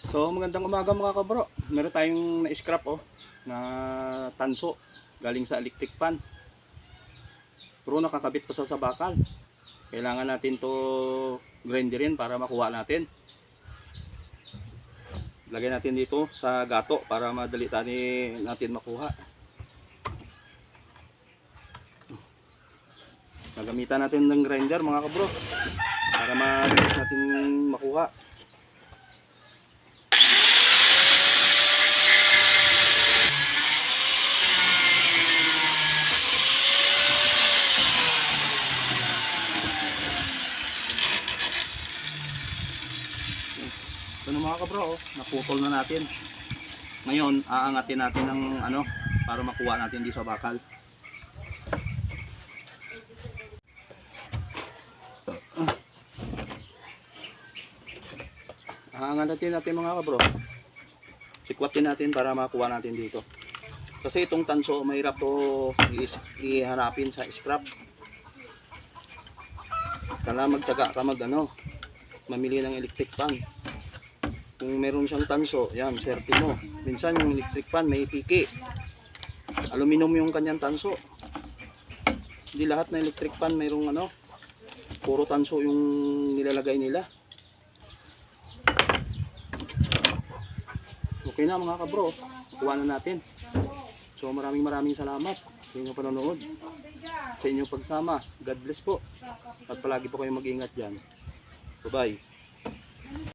So magandang umaga mga kabro. Meron tayong na-scrap na tanso galing sa electric pan. Pero nakakabit pa sa bakal. Kailangan natin to grinderin para makuha natin. Lagay natin dito sa gato para madali natin makuha. Gagamitan natin ng grinder mga kabro para mabilis natin makuha. Ito na mga kabro, naputol na natin. Ngayon, aangatin natin ng para makuha natin di sa bakal. Aangatin natin mga kabro. Sikwatin natin para makuha natin dito. Kasi itong tanso, mahirap to ihanapin sa scrap. Kala magtaga ka mamili ng electric pan. Kung meron siyang tanso, yan, swerte mo. Minsan yung electric pan may piki. Aluminum yung kanyang tanso. Hindi lahat na electric pan mayroong puro tanso yung nilalagay nila. Okay na mga kabro, kuha na natin. So maraming salamat sa inyong panonood, sa inyong pagsama. God bless po. At palagi po kayong mag-ingat dyan. Bye bye.